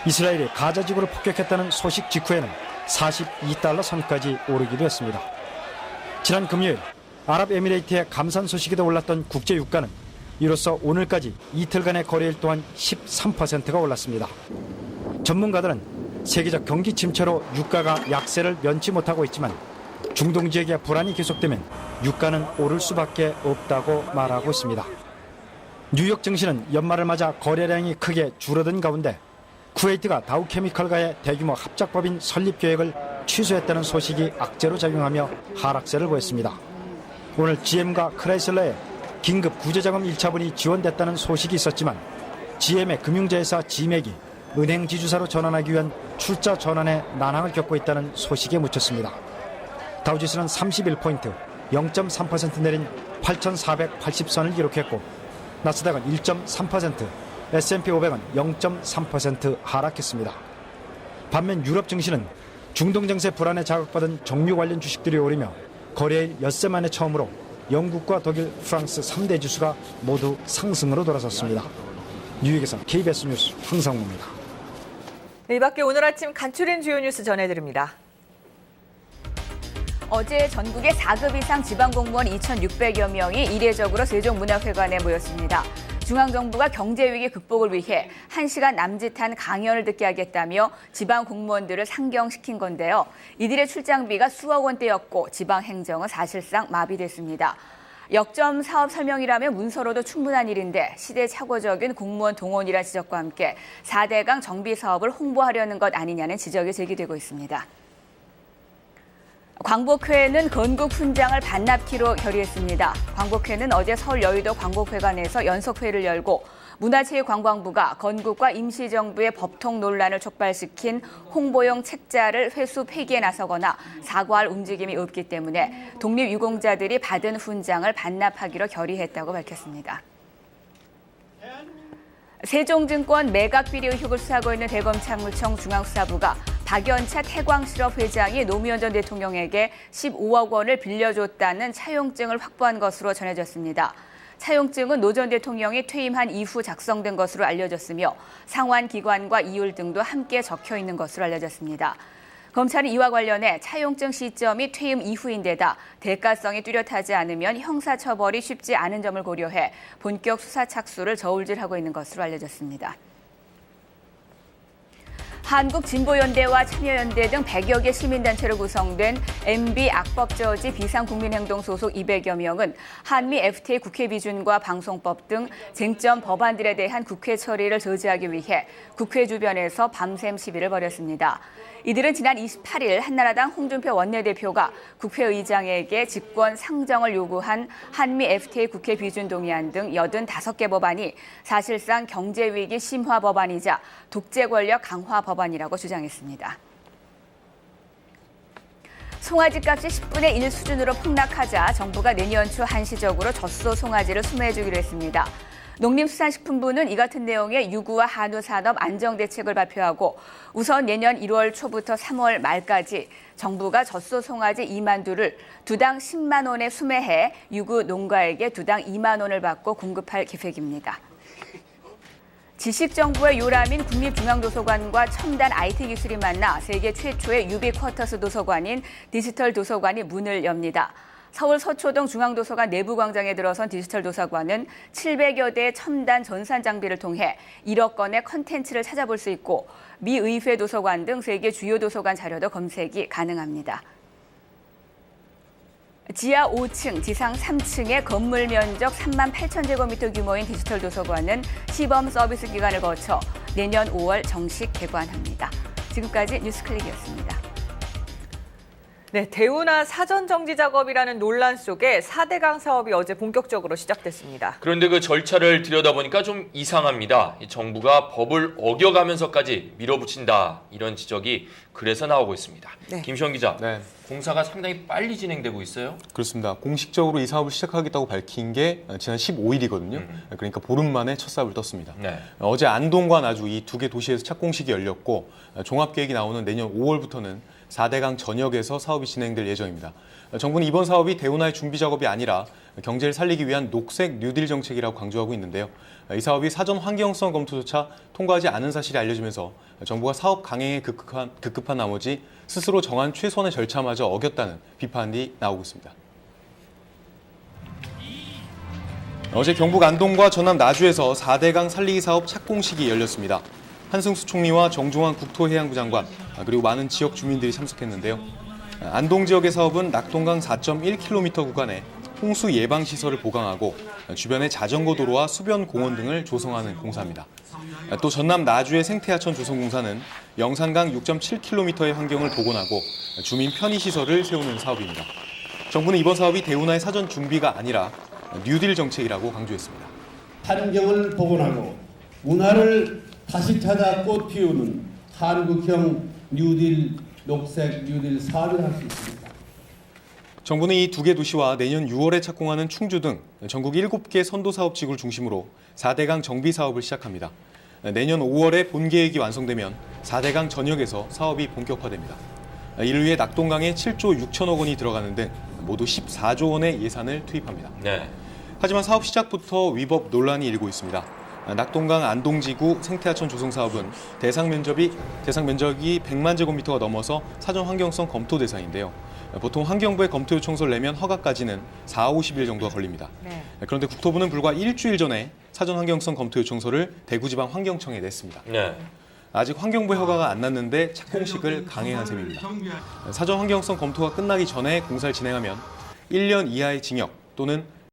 이스라엘이 가자 지구를 폭격했다는 소식 직후에는 42달러 선까지 오르기도 했습니다. 지난 금요일 아랍에미레이트의 감산 소식이 더 올랐던 국제 유가는 이로써 오늘까지 이틀간의 거래일 동안 13%가 올랐습니다. 전문가들은 세계적 경기 침체로 유가가 약세를 면치 못하고 있지만 중동 지역의 불안이 계속되면 유가는 오를 수밖에 없다고 말하고 있습니다. 뉴욕 증시는 연말을 맞아 거래량이 크게 줄어든 가운데 쿠웨이트가 다우케미컬과의 대규모 합작법인 설립 계획을 취소했다는 소식이 악재로 작용하며 하락세를 보였습니다. 오늘 GM과 크라이슬러의 긴급 구제자금 1차분이 지원됐다는 소식이 있었지만 GM의 금융자회사 지맥이 은행 지주사로 전환하기 위한 출자 전환에 난항을 겪고 있다는 소식에 묻혔습니다. 다우지수는 31포인트, 0.3% 내린 8,480선을 기록했고 나스닥은 1.3%, S&P 500은 0.3% 하락했습니다. 반면 유럽 증시는 중동 정세 불안에 자극받은 정유 관련 주식들이 오르며 거래일 엿새 만에 처음으로 영국과 독일, 프랑스 3대 지수가 모두 상승으로 돌아섰습니다. 뉴욕에서 KBS 뉴스 황상무입니다. 이 밖에 오늘 아침 간추린 주요 뉴스 전해드립니다. 어제 전국의 4급 이상 지방공무원 2,600여 명이 이례적으로 세종문화회관에 모였습니다. 중앙정부가 경제위기 극복을 위해 1시간 남짓한 강연을 듣게 하겠다며 지방공무원들을 상경시킨 건데요. 이들의 출장비가 수억 원대였고 지방행정은 사실상 마비됐습니다. 역점 사업 설명이라면 문서로도 충분한 일인데 시대착오적인 공무원 동원이라는 지적과 함께 4대강 정비 사업을 홍보하려는 것 아니냐는 지적이 제기되고 있습니다. 광복회는 건국 훈장을 반납키로 결의했습니다. 광복회는 어제 서울 여의도 광복회관에서 연석회를 열고 문화체육관광부가 건국과 임시정부의 법통 논란을 촉발시킨 홍보용 책자를 회수 폐기에 나서거나 사과할 움직임이 없기 때문에 독립유공자들이 받은 훈장을 반납하기로 결의했다고 밝혔습니다. 세종증권 매각비리 의혹을 수사하고 있는 대검찰청 중앙수사부가 박연차 태광실업 회장이 노무현 전 대통령에게 15억 원을 빌려줬다는 차용증을 확보한 것으로 전해졌습니다. 차용증은 노 전 대통령이 퇴임한 이후 작성된 것으로 알려졌으며 상환기관과 이율 등도 함께 적혀 있는 것으로 알려졌습니다. 검찰은 이와 관련해 차용증 시점이 퇴임 이후인데다 대가성이 뚜렷하지 않으면 형사처벌이 쉽지 않은 점을 고려해 본격 수사 착수를 저울질하고 있는 것으로 알려졌습니다. 한국진보연대와 참여연대 등 100여 개 시민단체로 구성된 MB 악법저지 비상국민행동 소속 200여 명은 한미 FTA 국회 비준과 방송법 등 쟁점 법안들에 대한 국회 처리를 저지하기 위해 국회 주변에서 밤샘 시위를 벌였습니다. 이들은 지난 28일 한나라당 홍준표 원내대표가 국회의장에게 직권 상정을 요구한 한미 FTA 국회 비준 동의안 등 85개 법안이 사실상 경제위기 심화 법안이자 독재 권력 강화 법안이라고 주장했습니다. 송아지 값이 10분의 1 수준으로 폭락하자 정부가 내년 초 한시적으로 젖소 송아지를 수매해주기로 했습니다. 농림수산식품부는 이 같은 내용의 유구와 한우 산업 안정 대책을 발표하고 우선 내년 1월 초부터 3월 말까지 정부가 젖소 송아지 2만 두를 두당 10만 원에 수매해 유구 농가에게 두당 2만 원을 받고 공급할 계획입니다. 지식정보의 요람인 국립중앙도서관과 첨단 IT 기술이 만나 세계 최초의 유비쿼터스 도서관인 디지털 도서관이 문을 엽니다. 서울 서초동 중앙도서관 내부 광장에 들어선 디지털 도서관은 700여 대의 첨단 전산 장비를 통해 1억 건의 컨텐츠를 찾아볼 수 있고 미 의회 도서관 등 세계 주요 도서관 자료도 검색이 가능합니다. 지하 5층, 지상 3층의 건물 면적 3만 8천 제곱미터 규모인 디지털 도서관은 시범 서비스 기간을 거쳐 내년 5월 정식 개관합니다. 지금까지 뉴스클릭이었습니다. 네, 대우나 사전 정지 작업이라는 논란 속에 4대강 사업이 어제 본격적으로 시작됐습니다. 그런데 그 절차를 들여다보니까 좀 이상합니다. 정부가 법을 어겨가면서까지 밀어붙인다 이런 지적이 그래서 나오고 있습니다. 네. 김시원 기자, 네. 공사가 상당히 빨리 진행되고 있어요? 그렇습니다. 공식적으로 이 사업을 시작하겠다고 밝힌 게 지난 15일이거든요. 그러니까 보름 만에 첫 사업을 떴습니다. 네. 어제 안동과 나주 이 두 개 도시에서 착공식이 열렸고 종합계획이 나오는 내년 5월부터는 4대강 전역에서 사업이 진행될 예정입니다. 정부는 이번 사업이 대운하의 준비 작업이 아니라 경제를 살리기 위한 녹색 뉴딜 정책이라고 강조하고 있는데요. 이 사업이 사전 환경성 검토조차 통과하지 않은 사실이 알려지면서 정부가 사업 강행에 급급한 나머지 스스로 정한 최소한의 절차마저 어겼다는 비판이 나오고 있습니다. 어제 경북 안동과 전남 나주에서 4대강 살리기 사업 착공식이 열렸습니다. 한승수 총리와 정종환 국토해양부 장관, 그리고 많은 지역 주민들이 참석했는데요. 안동 지역의 사업은 낙동강 4.1km 구간에 홍수 예방 시설을 보강하고 주변에 자전거 도로와 수변 공원 등을 조성하는 공사입니다. 또 전남 나주의 생태하천 조성공사는 영산강 6.7km의 환경을 복원하고 주민 편의 시설을 세우는 사업입니다. 정부는 이번 사업이 대운하의 사전 준비가 아니라 뉴딜 정책이라고 강조했습니다. 환경을 복원하고 운하를 다시 찾아 꽃 피우는 한국형 뉴딜, 녹색 뉴딜 사업을 할 수 있습니다. 정부는 이 두 개 도시와 내년 6월에 착공하는 충주 등 전국 7개 선도 사업지구를 중심으로 4대강 정비 사업을 시작합니다. 내년 5월에 본 계획이 완성되면 4대강 전역에서 사업이 본격화됩니다. 이를 위해 낙동강에 7조 6천억 원이 들어가는 등 모두 14조 원의 예산을 투입합니다. 네. 하지만 사업 시작부터 위법 논란이 일고 있습니다. 낙동강 안동지구 생태하천 조성 사업은 대상 면적이 100만 제곱미터가 넘어서 사전 환경성 검토 대상인데요. 보통 환경부에 검토 요청서를 내면 허가까지는 4, 50일 정도가 걸립니다. 네. 그런데 국토부는 불과 일주일 전에 사전 환경성 검토 요청서를 대구지방환경청에 냈습니다. 네. 아직 환경부의 허가가 안 났는데 착공식을 강행한 셈입니다. 사전 환경성 검토가 끝나기 전에 공사를 진행하면 1년 이하의 징역 또는